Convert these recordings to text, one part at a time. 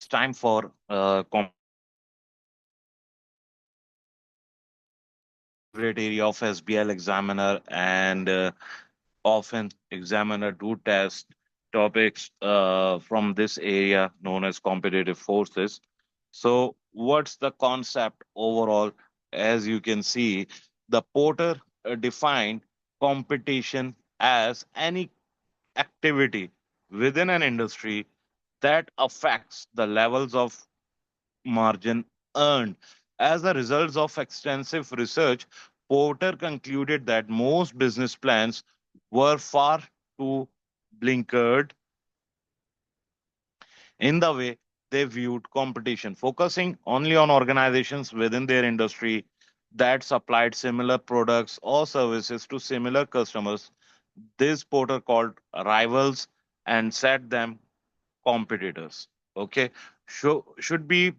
time for favorite area of SBL examiner, and often examiner do test topics from this area known as competitive forces. So, what's the concept overall? As you can see, the Porter defined competition as any activity within an industry that affects the levels of margin earned. As a result of extensive research, Porter concluded that most business plans were far too blinkered in the way they viewed competition, focusing only on organizations within their industry that supplied similar products or services to similar customers. This Porter called rivals and set them competitors. Okay, should be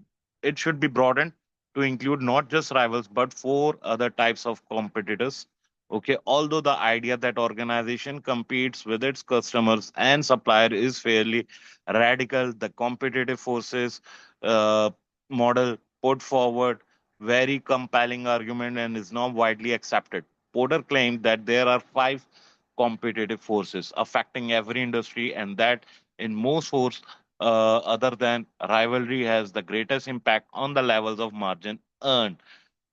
it should be broadened to include not just rivals but four other types of competitors. Okay, although the idea that organization competes with its customers and supplier is fairly radical, the competitive forces uh, model put forward very compelling argument and is now widely accepted. Porter claimed that there are five competitive forces affecting every industry, and that in most force other than rivalry has the greatest impact on the levels of margin earned.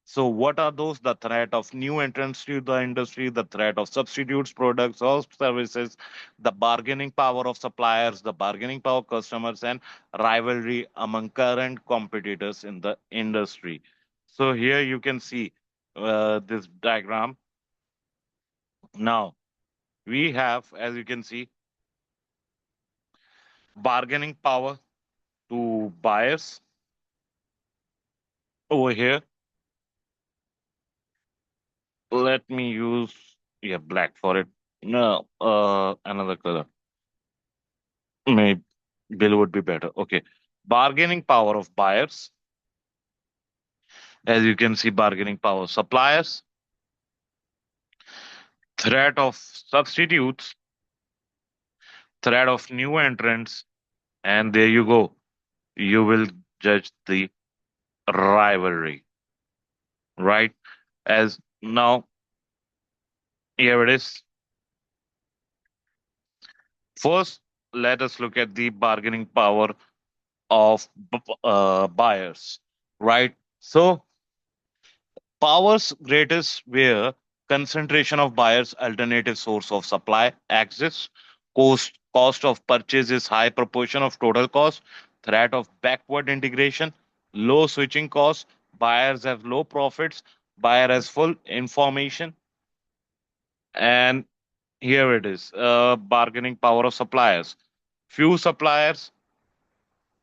So, what are those? The threat of new entrants to the industry, the threat of substitutes, products, or services, the bargaining power of suppliers, the bargaining power of customers, and rivalry among current competitors in the industry. So, here you can see this diagram. Now, we have, as you can see, bargaining power to buyers over here. Let me use, yeah, black for it. No, another color. Maybe bill would be better. Okay. Bargaining power of buyers. As you can see, bargaining power of suppliers. Threat of substitutes. Threat of new entrants. And there you go. You will judge the rivalry, right? As now, here it is. First, let us look at the bargaining power of buyers, right? So, power's greatest where concentration of buyers' alternative source of supply exists. Cost of purchase is high proportion of total cost. Threat of backward integration, low switching costs. Buyers have low profits. Buyer has full information. And here it is, bargaining power of suppliers. Few suppliers,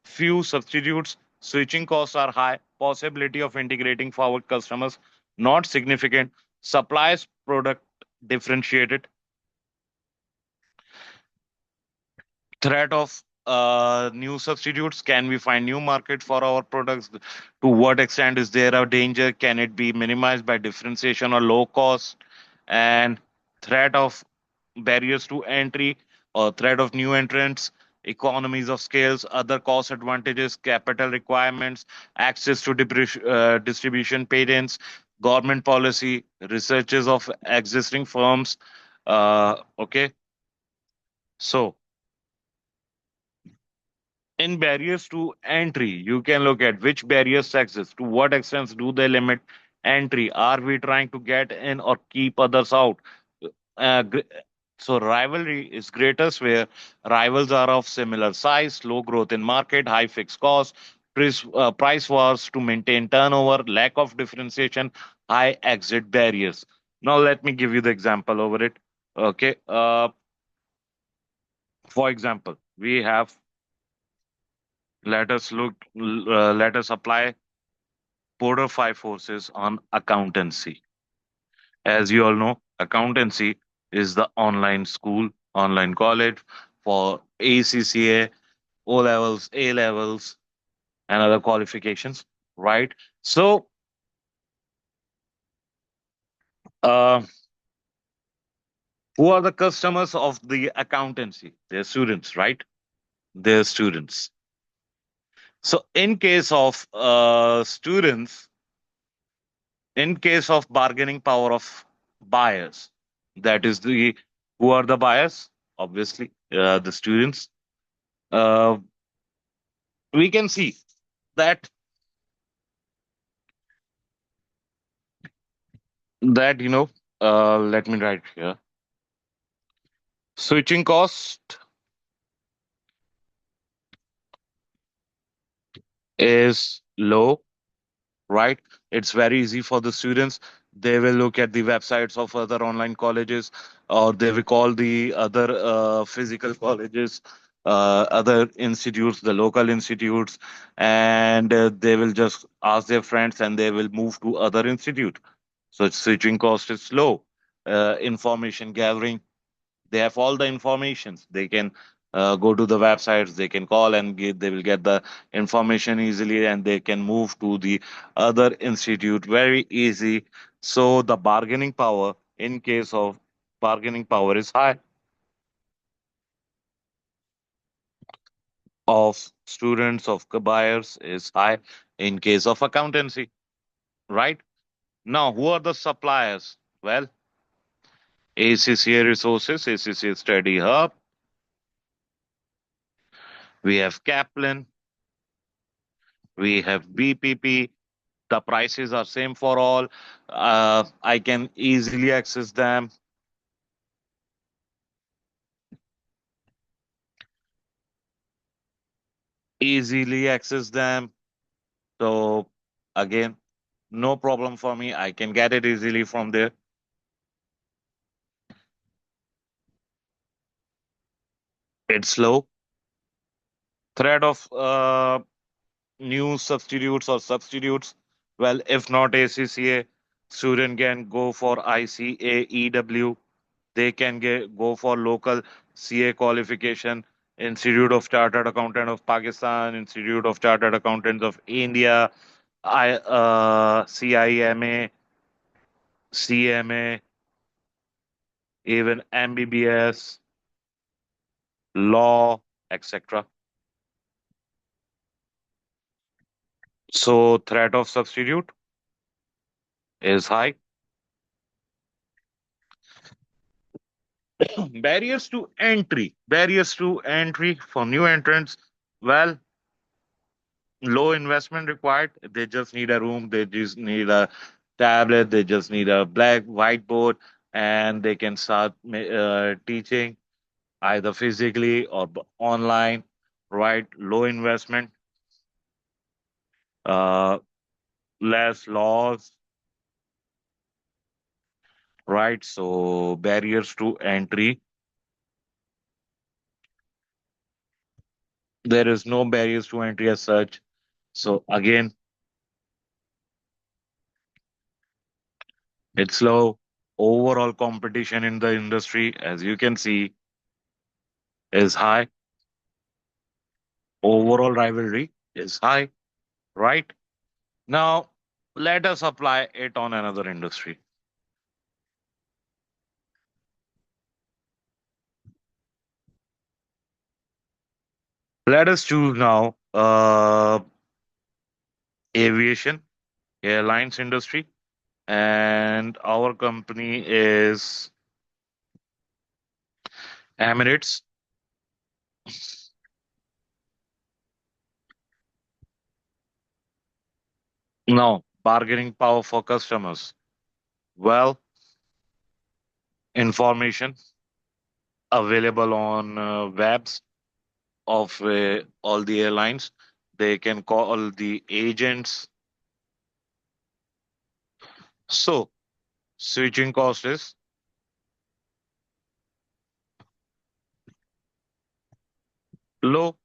few substitutes, switching costs are high, possibility of integrating forward customers not significant, supplies product differentiated, threat of new substitutes. Can we find new market for our products? To what extent is there a danger? Can it be minimized by differentiation or low cost? And threat of barriers to entry or threat of new entrants, economies of scales, other cost advantages, capital requirements, access to distribution patents, government policy, researches of existing firms. Okay, so in barriers to entry, you can look at which barriers exist. To what extent do they limit entry? Are we trying to get in or keep others out? Uh, gr- so rivalry is greatest where rivals are of similar size, low growth in market, high fixed costs, price wars to maintain turnover, lack of differentiation, high exit barriers. Now let me give you the example over it. Okay. For example, we have, let us apply Porter five forces on accountancy. As you all know, accountancy is the online school, online college for ACCA, O levels, A levels, and other qualifications, right? So, uh, who are the customers of the accountancy? They're students, right? They're students. So in case of students, in case of bargaining power of buyers, that is the who are the buyers? Obviously, the students. Uh, we can see that let me write here. Switching cost is low, right? It's very easy for the students. They will look at the websites of other online colleges, or they will call the other physical colleges, other institutes, the local institutes, and they will just ask their friends and they will move to other institute. So switching cost is low. Information gathering, they have all the informations. They can go to the websites, they can call and they will get the information easily, and they can move to the other institute very easy. So the bargaining power, in case of bargaining power, is high of students, of buyers is high in case of accountancy, right? Now, who are the suppliers? Well, ACCA Resources, ACCA Study Hub, we have Kaplan, we have BPP. The prices are same for all. I can easily access them, easily access them. So again, no problem for me. I can get it easily from there. It's low. Threat of new substitutes or substitutes. Well, if not ACCA, student can go for ICAEW. They can go for local CA qualification. Institute of Chartered Accountant of Pakistan, Institute of Chartered Accountants of India, CIMA, CMA, even MBBS, law, etc. So threat of substitute is high. Barriers to entry for new entrants. Well, low investment required. They just need a room. They just need a tablet. They just need a black whiteboard, and they can start teaching either physically or online. Right? Low investment, uh, less laws. Right? So barriers to entry. There is no barriers to entry as such. So again, it's low. Overall competition in the industry, as you can see, is high. Overall rivalry is high, right? Now, let us apply it on another industry. Let us choose now aviation, airlines industry, and our company is Emirates. Now, bargaining power for customers. Well, information available on webs of all the airlines. They can call the agents. So, switching cost is low.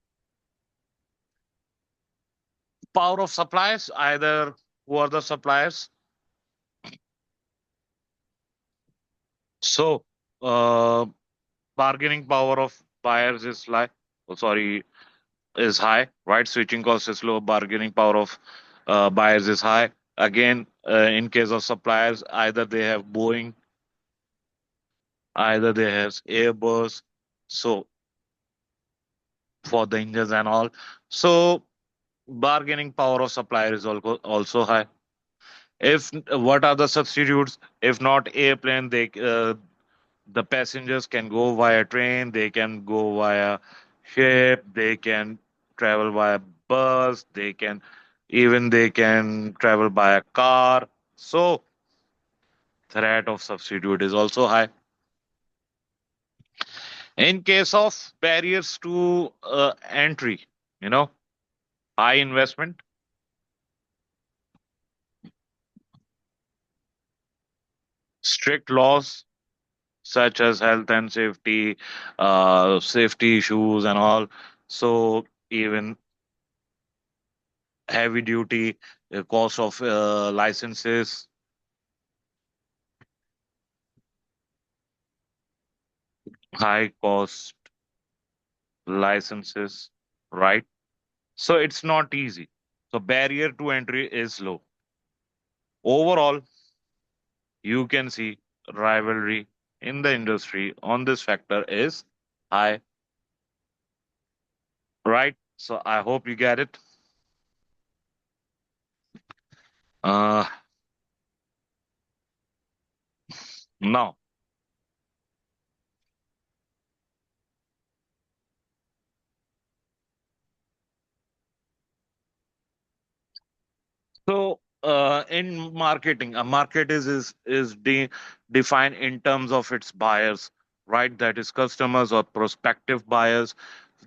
Power of suppliers, either who are the suppliers. So, uh, bargaining power of buyers is like, oh, sorry, is high, right? Switching cost is low. Bargaining power of buyers is high. Again, in case of suppliers, either they have Boeing, either they have Airbus. So, for the engines and all. So, Bargaining power of supplier is also high. If what are the substitutes? If not airplane, the passengers can go via train, they can go via ship, they can travel via bus, they can travel by a car. So threat of substitute is also high. In case of barriers to entry, you know, high investment, strict laws such as health and safety, safety issues and all. So even heavy duty, cost of licenses, high cost licenses, right? So it's not easy. So barrier to entry is low. Overall, you can see rivalry in the industry on this factor is high, right? So I hope you get it. Uh, Now, so in marketing, a market defined in terms of its buyers, right? That is customers or prospective buyers,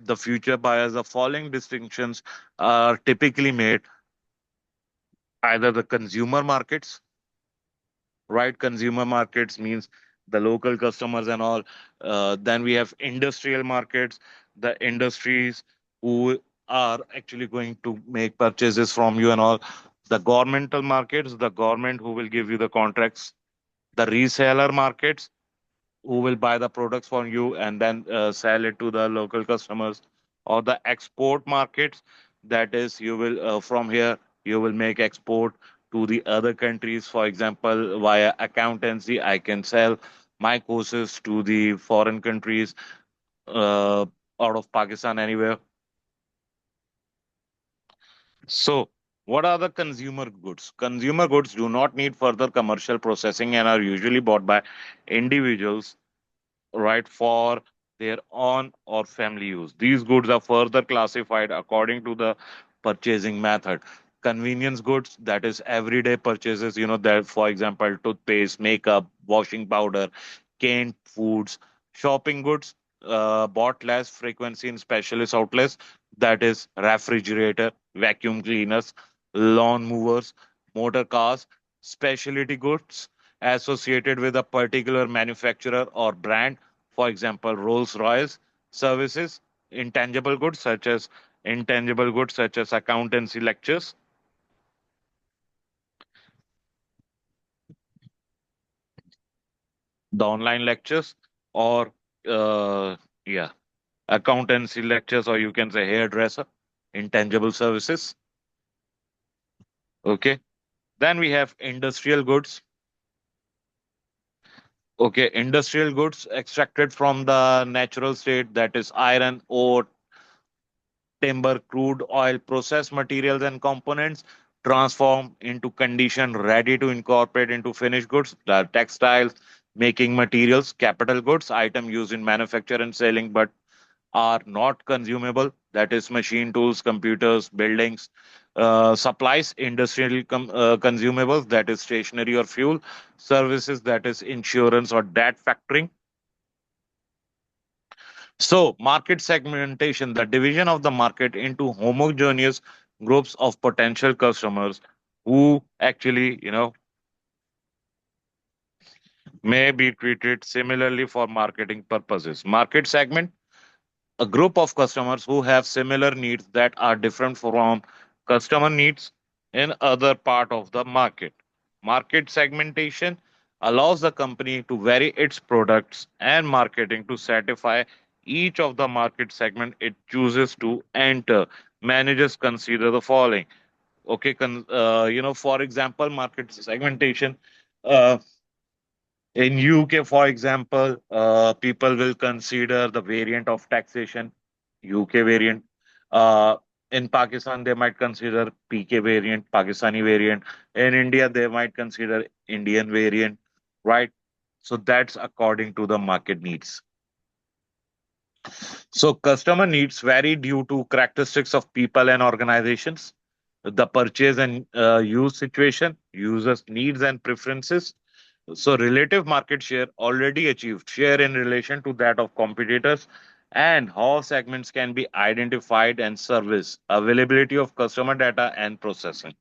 the future buyers. The following distinctions are typically made: either the consumer markets, right? Consumer markets means the local customers and all. Then we have industrial markets, the industries who are actually going to make purchases from you and all. The governmental markets, the government who will give you the contracts. The reseller markets, who will buy the products from you and then sell it to the local customers. Or the export markets, that is you will from here you will make export to the other countries. For example, via accountancy I can sell my courses to the foreign countries, uh, out of Pakistan, anywhere. So what are the consumer goods? Consumer goods do not need further commercial processing and are usually bought by individuals, right, for their own or family use. These goods are further classified according to the purchasing method. Convenience goods, that is everyday purchases, that for example, toothpaste, makeup, washing powder, canned foods. Shopping goods, bought less frequency in specialist outlets, that is refrigerator, vacuum cleaners, lawn movers, motor cars. Specialty goods associated with a particular manufacturer or brand, for example, Rolls Royce. Services, intangible goods such as accountancy lectures, the online lectures, or yeah, accountancy lectures, or you can say hairdresser, intangible services. Okay. Then we have industrial goods. Okay, industrial goods extracted from the natural state, that is iron ore, timber, crude oil, processed materials and components transform into condition ready to incorporate into finished goods. The textiles, making materials, capital goods, item used in manufacture and selling but are not consumable. That is machine tools, computers, buildings, supplies, industrial consumables, that is stationery or fuel, services, that is insurance or debt factoring. So, market segmentation, the division of the market into homogeneous groups of potential customers who actually, may be treated similarly for marketing purposes. Market segment, a group of customers who have similar needs that are different from customer needs in other part of the market. Market segmentation allows the company to vary its products and marketing to satisfy each of the market segment it chooses to enter. Managers consider the following. Okay, for example, market segmentation. Uh, in UK, for example, people will consider the variant of taxation, UK variant. Uh, In Pakistan, they might consider PK variant, Pakistani variant. In India, they might consider Indian variant, right? So that's according to the market needs. So customer needs vary due to characteristics of people and organizations, the purchase and use situation, users' needs and preferences. So relative market share already achieved, share in relation to that of competitors, and how segments can be identified and service, availability of customer data and processing.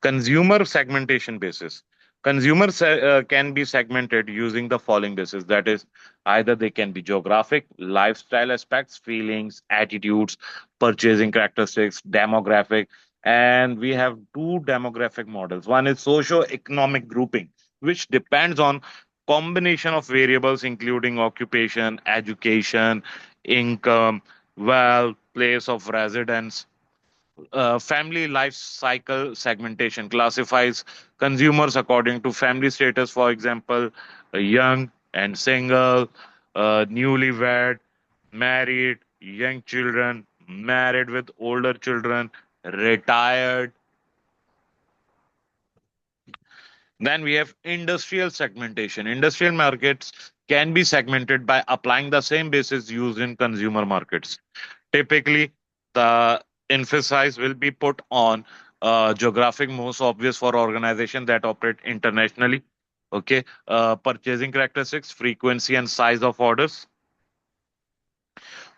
Consumer segmentation basis. Can be segmented using the following basis. That is, either they can be geographic, lifestyle aspects, feelings, attitudes, purchasing characteristics, demographic, and we have two demographic models. One is socio-economic grouping, which depends on combination of variables including occupation, education, income, wealth, place of residence. Family life cycle segmentation classifies consumers according to family status, for example, young and single, newlywed, married, young children, married with older children, retired. Then we have industrial segmentation. Industrial markets can be segmented by applying the same basis used in consumer markets. Typically, the emphasis will be put on geographic, most obvious for organizations that operate internationally. Okay, purchasing characteristics, frequency, and size of orders.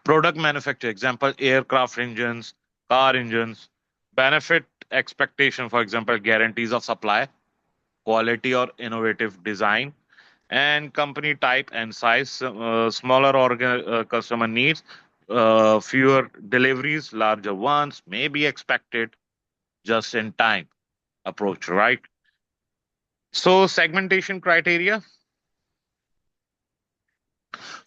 Product manufacture, example, aircraft engines, car engines. Benefit expectation, for example, guarantees of supply, quality, or innovative design. And company type and size, smaller customer needs, fewer deliveries, larger ones may be expected, just in time approach, right? So segmentation criteria.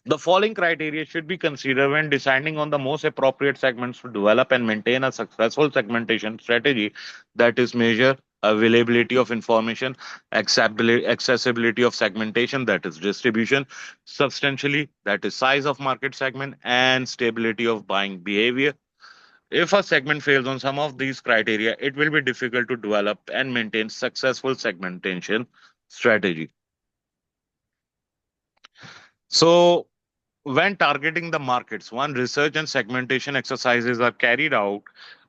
The following criteria should be considered when deciding on the most appropriate segments to develop and maintain a successful segmentation strategy. That is, measure availability of information, accessibility of segmentation, that is distribution, substantially, that is size of market segment, and stability of buying behavior. If a segment fails on some of these criteria, it will be difficult to develop and maintain successful segmentation strategy. So when targeting the markets, one, research and segmentation exercises are carried out.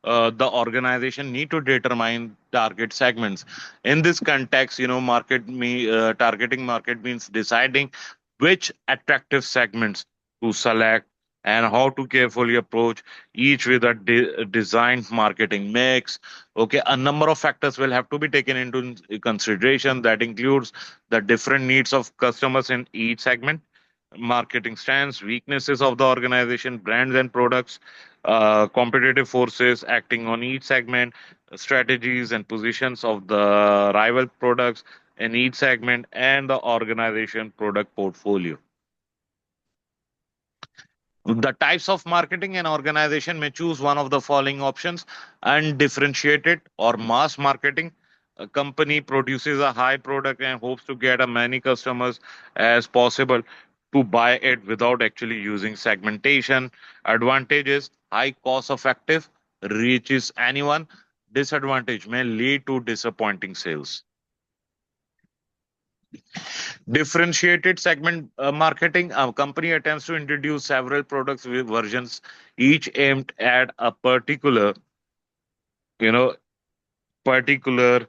The organization need to determine target segments. In this context, targeting market means deciding which attractive segments to select and how to carefully approach each with a designed marketing mix. Okay, a number of factors will have to be taken into consideration. That includes the different needs of customers in each segment, marketing strengths, weaknesses of the organization, brands and products, competitive forces acting on each segment, strategies and positions of the rival products in each segment, and the organization product portfolio. The types of marketing, an organization may choose one of the following options: undifferentiated or mass marketing. A company produces a high product and hopes to get as many customers as possible to buy it without actually using segmentation. Advantages: high cost effective, reaches anyone. Disadvantage: may lead to disappointing sales. Differentiated segment marketing. A company attempts to introduce several products with versions, each aimed at a you know, particular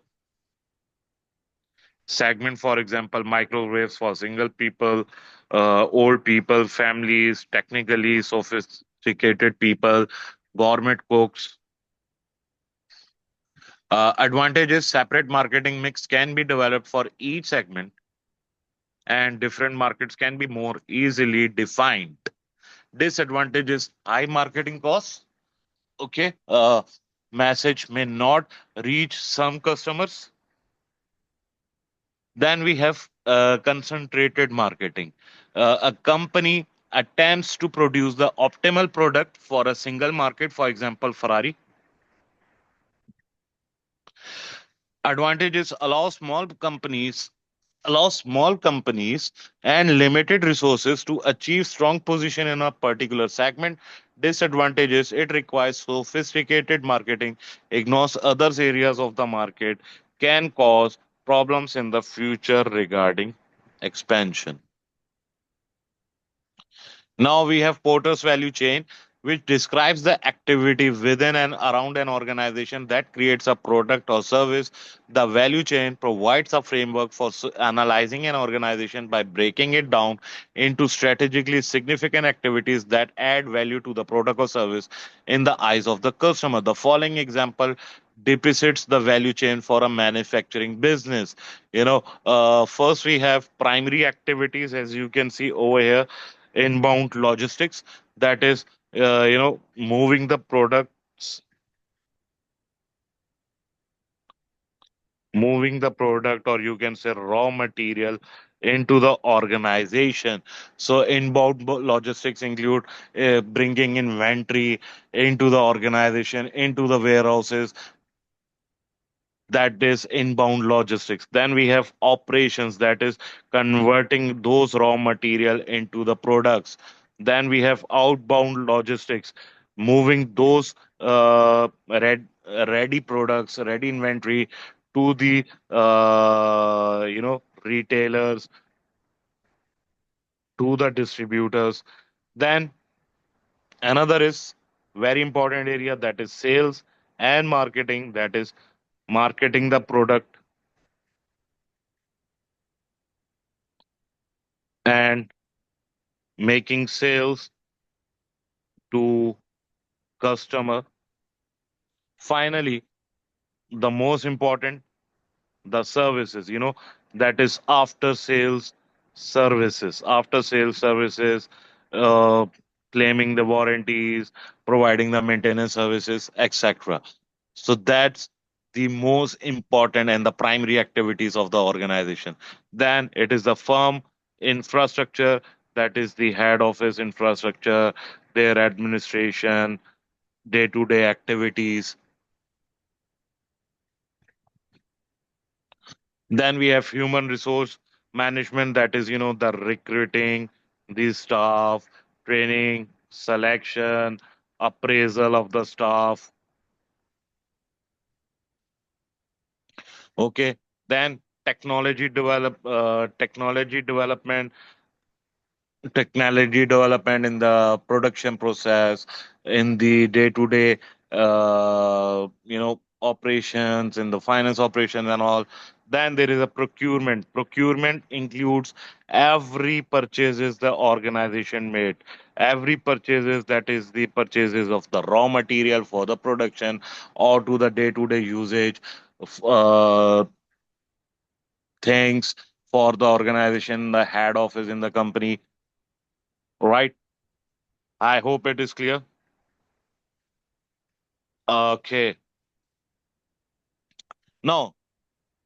segment. For example, microwaves for single people, old people, families, technically sophisticated people, gourmet cooks. Advantages: separate marketing mix can be developed for each segment, and different markets can be more easily defined. Disadvantages: high marketing costs. Okay, message may not reach some customers. Then we have concentrated marketing. A company attempts to produce the optimal product for a single market, for example, Ferrari. Advantages: allow small companies allows small companies and limited resources to achieve strong position in a particular segment. Disadvantages: it requires sophisticated marketing, ignores other areas of the market, can cause problems in the future regarding expansion. Now we have Porter's value chain, which describes the activity within and around an organization that creates a product or service. The value chain provides a framework for analyzing an organization by breaking it down into strategically significant activities that add value to the product or service in the eyes of the customer. The following example depicts the value chain for a manufacturing business. First we have primary activities, as you can see over here: inbound logistics, that is moving the products, or you can say raw material into the organization. So inbound logistics include bringing inventory into the organization, into the warehouses. That is inbound logistics. Then we have operations, that is converting those raw material into the products. Then we have outbound logistics, moving those ready products, ready inventory to the retailers, to the distributors. Then another is very important area, that is sales and marketing, that is marketing the product and making sales to customer. Finally, the most important, the services, that is after sales services, uh, claiming the warranties, providing the maintenance services, etc. So that's the most important and the primary activities of the organization. Then it is the firm infrastructure, that is the head office infrastructure, their administration, day to day activities. Then we have human resource management, that is, the recruiting, the staff, training, selection, appraisal of the staff. Okay. Then technology development in the production process, in the day-to-day operations, in the finance operations and all. Then there is a procurement includes every purchases the organization made, every purchases, that is the purchases of the raw material for the production or to the day-to-day usage of things for the organization, the head office in the company, right? I hope it is clear. Okay. Now,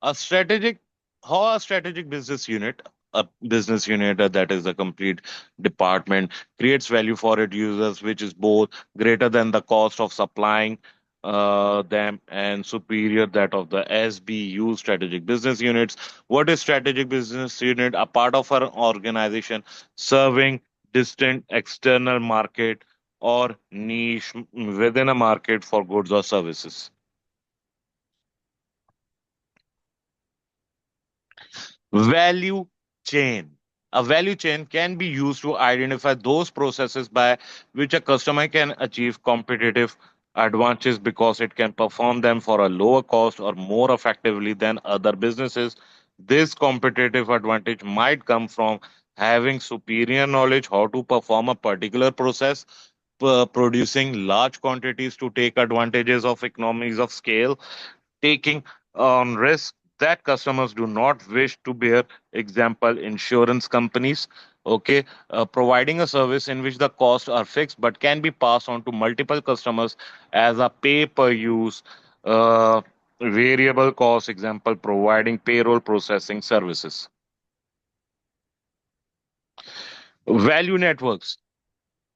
a strategic, how a strategic business unit that is a complete department creates value for its users, which is both greater than the cost of supplying them and superior that of the SBU strategic business units. What is strategic business unit? A part of an organization serving distant external market or niche within a market for goods or services. Value chain. A value chain can be used to identify those processes by which a customer can achieve competitive advantages because it can perform them for a lower cost or more effectively than other businesses. This competitive advantage might come from having superior knowledge how to perform a particular process, producing large quantities to take advantages of economies of scale, taking on risk that customers do not wish to bear. Example, insurance companies. Okay. Providing a service in which the costs are fixed but can be passed on to multiple customers as a pay per use variable cost. Example, providing payroll processing services. Value networks.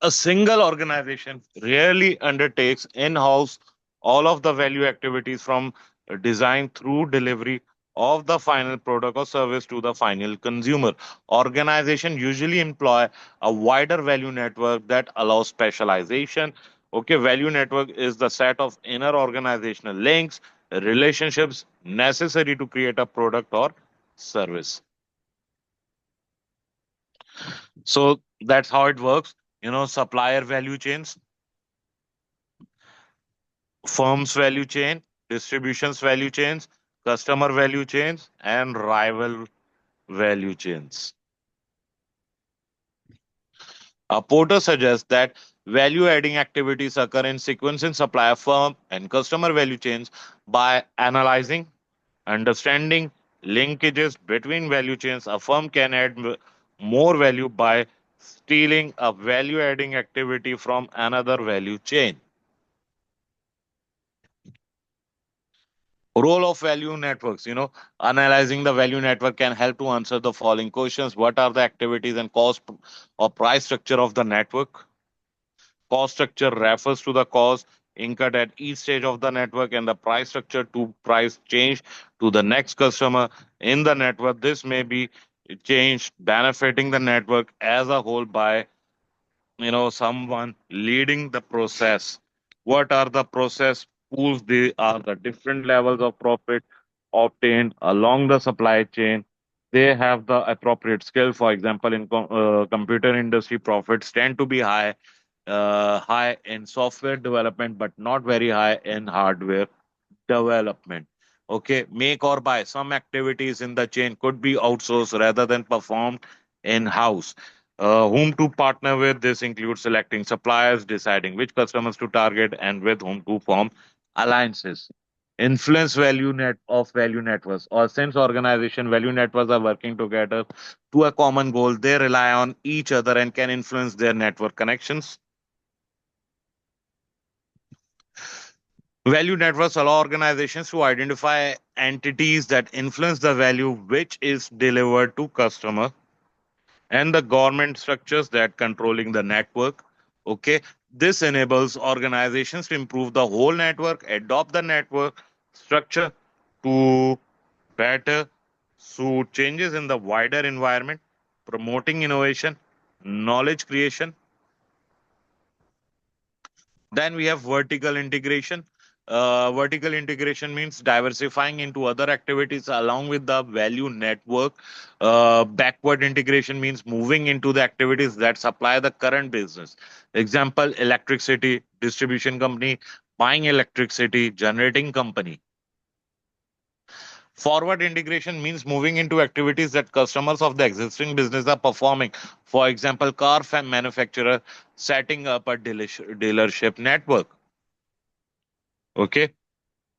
A single organization rarely undertakes in house all of the value activities from design through delivery. of the final product or service to the final consumer. Organization usually employ a wider value network that allows specialization. Okay, value network is the set of inner organizational links, relationships necessary to create a product or service. So that's how it works. Supplier value chains, firms value chain, distributions value chains, customer value chains, and rival value chains. Porter suggests that value adding activities occur in sequence in supplier firm and customer value chains by analyzing, understanding linkages between value chains. A firm can add more value by stealing a value adding activity from another value chain. Role of value networks, analyzing the value network can help to answer the following questions. What are the activities and cost or price structure of the network? Cost structure refers to the cost incurred at each stage of the network and the price structure to price change to the next customer in the network. This may be changed benefiting the network as a whole by someone leading the process. What are the process pools? They are the different levels of profit obtained along the supply chain. They have the appropriate skill. For example, in computer industry, profits tend to be high in software development, but not very high in hardware development. Okay, make or buy. Some activities in the chain could be outsourced rather than performed in house. Whom to partner with? This includes selecting suppliers, deciding which customers to target, and with whom to form alliances. Influence value net of value networks, or since organization value networks are working together to a common goal, they rely on each other and can influence their network connections. Value networks allow organizations to identify entities that influence the value which is delivered to customer and the government structures that controlling the network. Okay, this enables organizations to improve the whole network, adopt the network structure to better suit changes in the wider environment, promoting innovation, knowledge creation. Then we have vertical integration. Vertical integration means diversifying into other activities along with the value network. Backward integration means moving into the activities that supply the current business. Example, electricity distribution company, buying electricity, generating company. Forward integration means moving into activities that customers of the existing business are performing. For example, car manufacturer setting up a dealership network. Okay.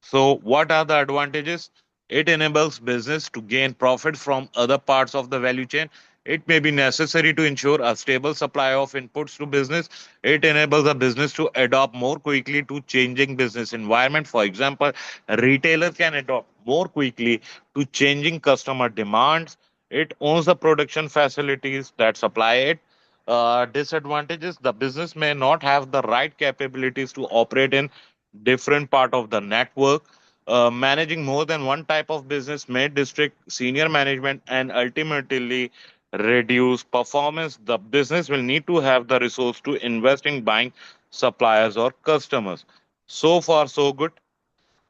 So, what are the advantages? It enables business to gain profit from other parts of the value chain. It may be necessary to ensure a stable supply of inputs to business. It enables a business to adapt more quickly to changing business environment. For example, a retailer can adapt more quickly to changing customer demands. It owns the production facilities that supply it. Disadvantages: the business may not have the right capabilities to operate in different part of the network. Managing more than one type of business may district senior management and ultimately reduce performance. The business will need to have the resource to invest in buying suppliers or customers. So far, so good,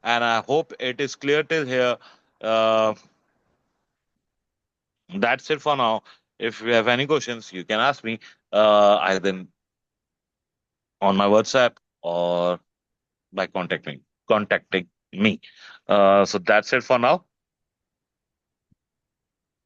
and I hope it is clear till here. Uh, that's it for now. If you have any questions, you can ask me either on my WhatsApp or by contacting me. So that's it for now.